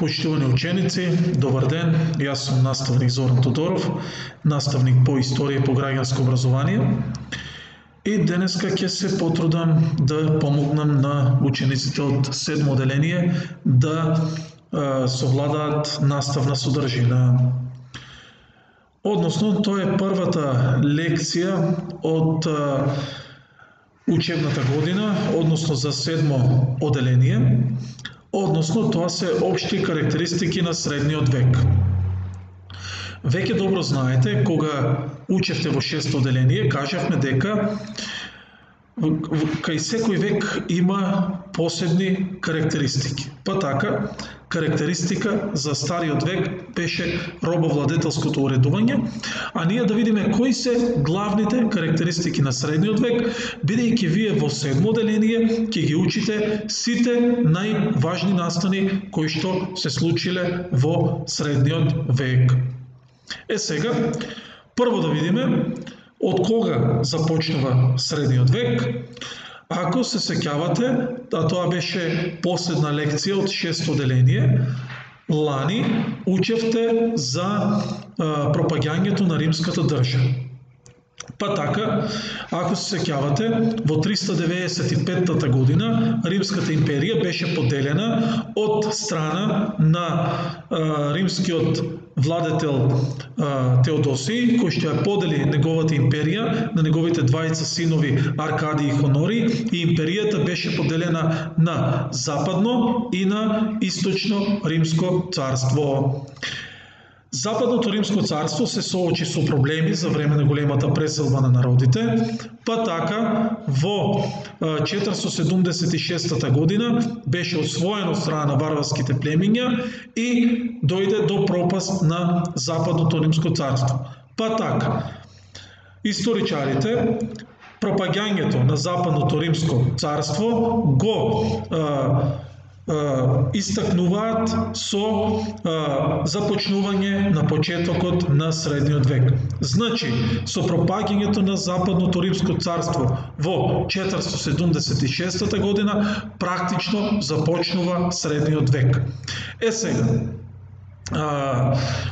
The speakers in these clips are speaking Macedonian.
Почитувани ученици, добър ден! Аз съм наставник Зоран Тодоров, наставник по история и по гражданско образование. И днеска ќе се потрудам да помогнам на учениците от 7 отделение да совладаат наставна содржина. Односно, тоа е првата лекција од учебната година, односно за 7 отделение. Односно, тоа се општи карактеристики на средниот век. Веќе добро знаете, кога учевте во 6 отделение, кажавме дека кај секој век има посебни карактеристики. Па така, карактеристика за стариот век беше робовладетелското уредување, а ние да видиме кои се главните карактеристики на средниот век, бидејќи вие во 7 отделение ќе ги учите сите најважни настани кои што се случиле во средниот век. Сега, прво да видиме од кога започнува средниот век. Ако се сеќавате, а тоа беше последна лекција од 6 отделение, лани учевте за пропаѓањето на римската држава. Па така, ако се сеќавате, во 395 година Римската империја беше поделена од страна на римскиот владетел Теодосиј, кој што ја подели неговата империја на неговите двајца синови Аркадиј и Хонорий, и империјата беше поделена на Западно и на Источно Римско царство. Западното Римско царство се соочи со проблеми за време на големата преселба на народите, па така во 476 година беше освоено од страна на варварските племиња и дојде до пропаст на Западното Римско царство. Па така, историчарите пропаѓањето на Западното Римско царство го истакнуваат со започнување на почетокот на средниот век. Значи, со пропаѓањето на Западното Римско царство во 476 година практично започнува средниот век. Сега,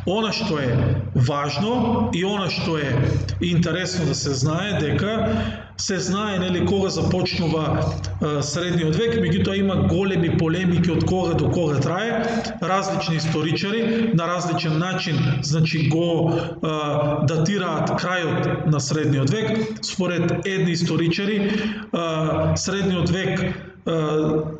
она што е важно и она што е интересно да се знае, дека се знае нели кога започнува средниот век, меѓутоа има големи полемики од кога до кога трае. Различни историчари на различен начин, значи го датираат крајот на средниот век. Според едни историчари средниот век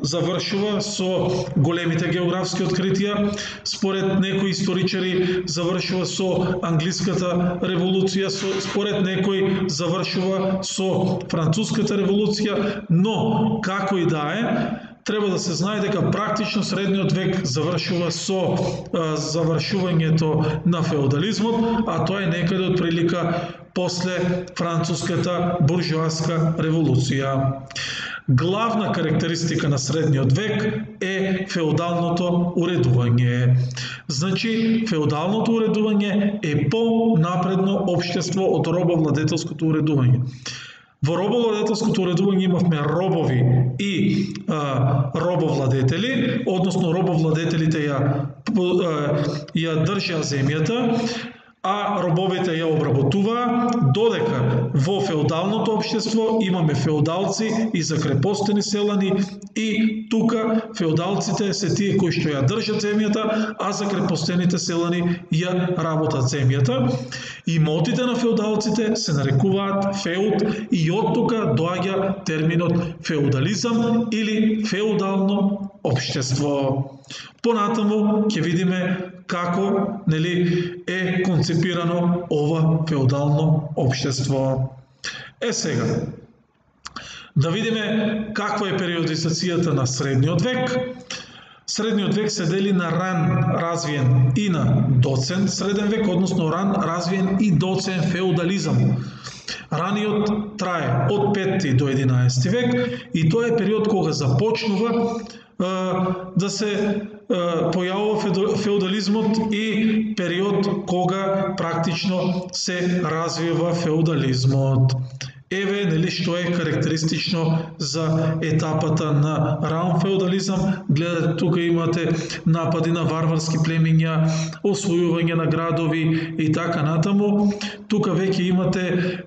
завршува со големите географски откритија, според некои историчари завршува со англиската револуција, според некои завршува со француската револуција, но како и да е, треба да се знае дека практично средниот век завршува со завршувањето на феодализмот, а тоа е некаде од прилика после француската буржоаска револуција. Главна карактеристика на средниот век е феодалното уредување. Значи, феодалното уредување е по-напредно општество од робовладетелското уредување. Во робовладетелското уредување имавме робови и робовладетели, односно робовладетелите ја држаа земјата, а робовите ја обработуваа, додека во феодалното општество имаме феодалци и закрепостени селани, и тука феодалците се тие кои што ја држат земјата, а закрепостените селани ја работат земјата. Имотите на феодалците се нарекуваат феуд и од тука доаѓа терминот феодализам или феодално општество. Понатаму ќе видиме како е концепирано ова феодално општество. Сега, да видиме каква е периодизацијата на средниот век. Средниот век се дели на ран развиен и на доцен среден век, односно ран развиен и доцен феодализам. Раниот трае од 5 до 11 век и тоа е период кога започнува да се појавува феодализмот и период кога практично се развива феодализмот. еве нели што е карактеристично за етапата на раун феудализам. Гледате, тука имате напади на варварски племиња, освојување на градови и така натаму. Тука веќе имате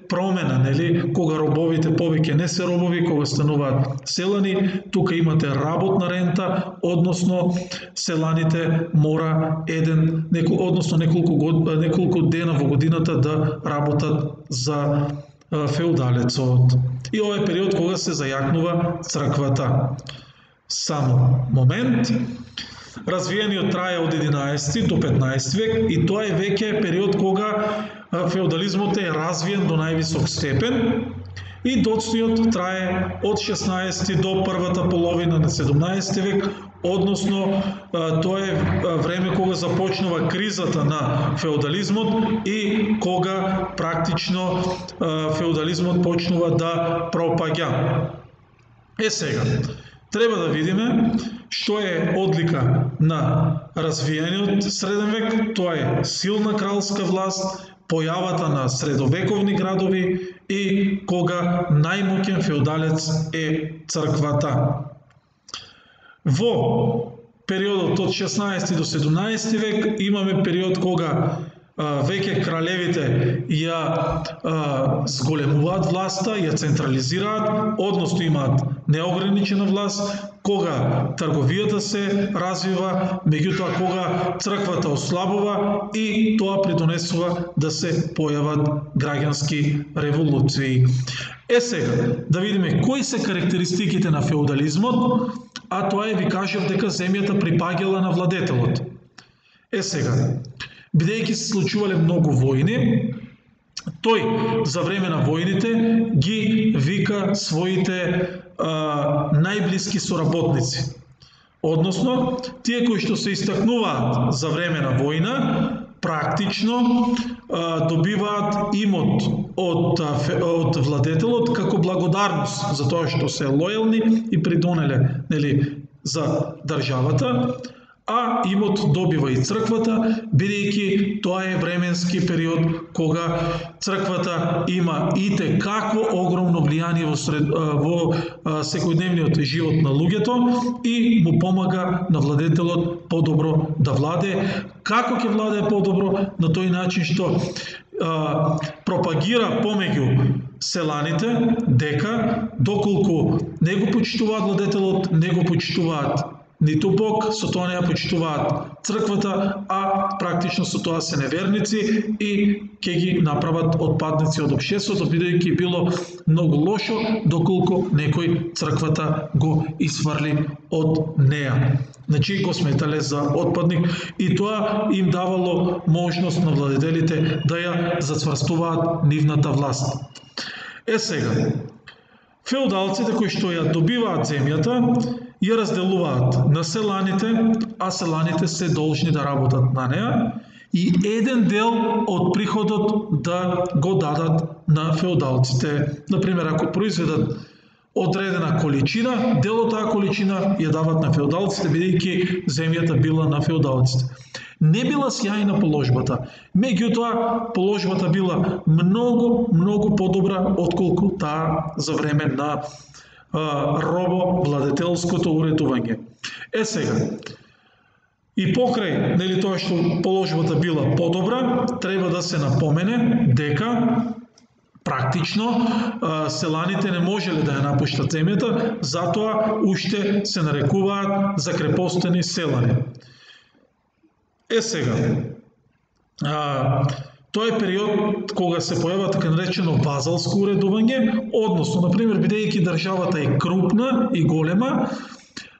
промена, нели, кога робовите повеќе не се робови, кога стануваат селани, тука имате работна рента, односно селаните мора неколку дена во годината да работат за феудалецот. И ова е период кога се зајакнува црквата. Само момент. Развијаниот трае од 11 до 15 век и тоа е веќе период кога феудализмот е развиен до највисок степен и доцниот трае од 16 до првата половина на 17 век, односно тоа е време кога започнува кризата на феудализмот и кога практично феудализмот почнува да пропаѓа. Сега, треба да видиме што е одлика на развиениот среден век. Тоа е силна кралска власт, појавата на средовековни градови и кога најмоќен феудалец е црквата. Во периодот од 16 до 17 век имаме период кога веќе кралевите ја зголемуваат власта, ја централизираат, односно имаат неограничена власт, кога трговијата се развива, меѓутоа кога црквата ослабува и тоа придонесува да се појават граѓански револуции. Сега, да видиме кои се карактеристиките на феудализмот, а тоа ви кажав дека земјата припаѓала на владетелот. Сега, бидејќи се случувале многу војни, тој за време на војните ги вика своите најблиски соработници. Односно, тие кои што се истакнуваат за време на војна, практично добиваат имот од владетелот како благодарност за тоа што се лојални и придонеле, нели, за државата, а имот добива и црквата, бидејќи тоа е временски период кога црквата има ите како огромно влијание во секојдневниот живот на луѓето и му помага на владетелот подобро да владее. Како ќе владее подобро? На тој начин што пропагира помеѓу селаните дека доколку не го почитуваат владетелот, не го почитуваат ниту Бог, со тоа не ја почитуваат црквата, а практично со тоа се неверници и ќе ги направат отпадници од општеството, бидејќи било многу лошо доколку некој црквата го исфрли од неа. Значи го сметале за отпадник и тоа им давало можност на владетелите да ја зацврстуваат нивната власт. Сега, феудалците кои што ја добиваат земјата, ја разделуваат на селаните, а селаните се должни да работат на неа и еден дел од приходот да го дадат на феудалците. Например, ако произведат одредена количина, дел од таа количина ја дават на феудалците, бидејќи земјата била на феудалците. Не била сјајна положбата, меѓутоа положбата била многу подобра отколку таа за време на робо-владетелското уредување. Сега, и покрај, нели, тоа што положбата била подобра, треба да се напомене дека практично селаните не можеле да ја напуштат земјата, затоа уште се нарекуваат закрепостени селани. Сега, тоа е период кога се појава така наречено вазалско уредување, односно, например, бидејќи државата е крупна и голема,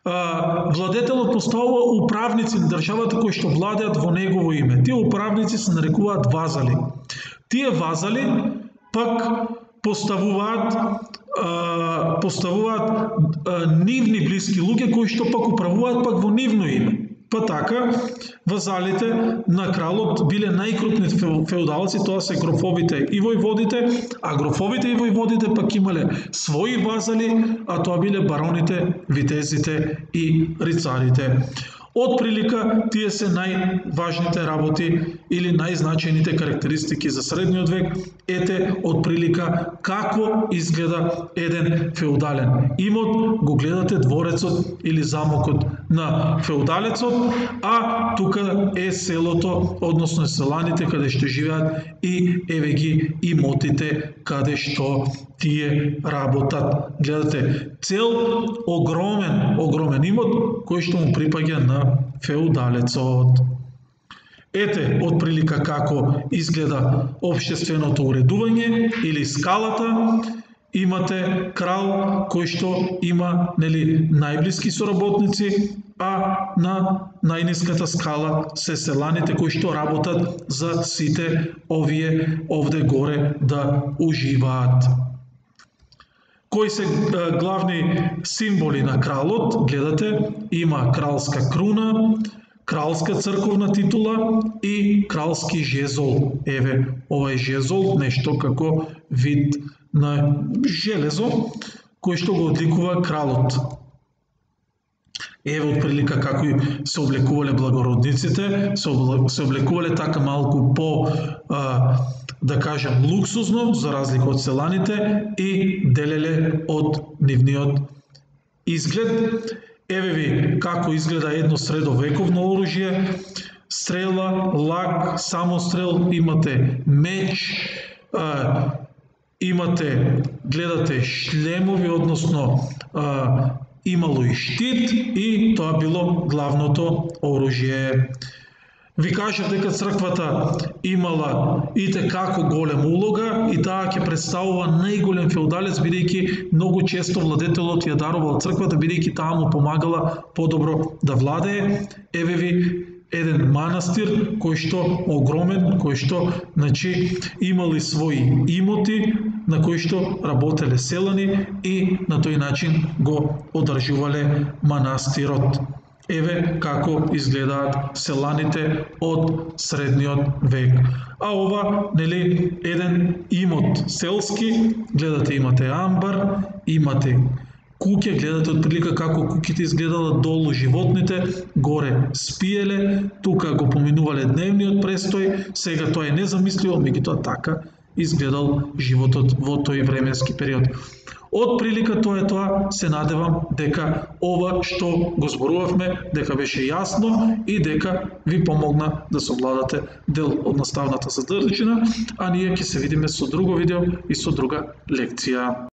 владетелот поставува управници на државата кои што владеат во негово име. Тие управници се нарекуваат вазали. Тие вазали пак поставуваат нивни блиски луѓе кои што пак управуваат пак во нивно име. Па така, вазалите на кралот биле најкрупни феудалци, тоа се грофовите и војводите, а грофовите и војводите пак имале своји вазали, а тоа биле бароните, витезите и рицарите. Отприлика, тие се најважните работи или најзначајните карактеристики за средниот век. Ете, отприлика, како изгледа еден феудален имот. Го гледате дворецот или замокот на феудалецот, а тука е селото, односно селаните каде што живеат и еве ги имотите каде што тие работат. Гледате, цел огромен имот кој што му припаѓа на феудалецот. Ете, отприлика како изгледа општественото уредување или скалата. Имате крал кој што има најблиски соработници, а на најниската скала се селаните кои што работат за сите овие овде горе да уживаат. Кои се главни символи на кралот? Гледате, има кралска круна, кралска црковна титула и кралски жезол. Еве, овај жезол, нешто како вид на железо, кој што го одликува кралот. Еве отприлика како се облекувале благородниците, се облекувале така малку по, да кажем, луксузно, за разлика од селаните, и делеле од нивниот изглед. Еве ви како изгледа едно средовековно оружје, стрела, лак, самострел, имате меч, имате, гледате, шлемови, односно имало и штит, и тоа било главното оружје. Ви кажав дека црквата имала итекако голема улога и таа ќе представува најголем феудалец, бидејќи многу често владетелот ја дарувал црквата, бидејќи таа му помагала подобро да владее. Еве ви еден манастир кој што огромен, кој што имали своји имоти на кои што работеле селани и на тој начин го одржувале манастирот. Еве како изгледаат селаните од средниот век. А ова, еден имот селски, гледате, имате амбар, имате куќе, гледате отприлика како куќите изгледала долу животните, горе спиеле, тука го поминувале дневниот престој, сега тоа е незамисливо, меѓутоа така изгледал животот во тој временски период. Отприлика тоа е тоа, се надевам дека ова што го зборувавме, дека беше јасно и дека ви помогна да совладате дел од наставната содржина, а ние ќе се видиме со друго видео и со друга лекција.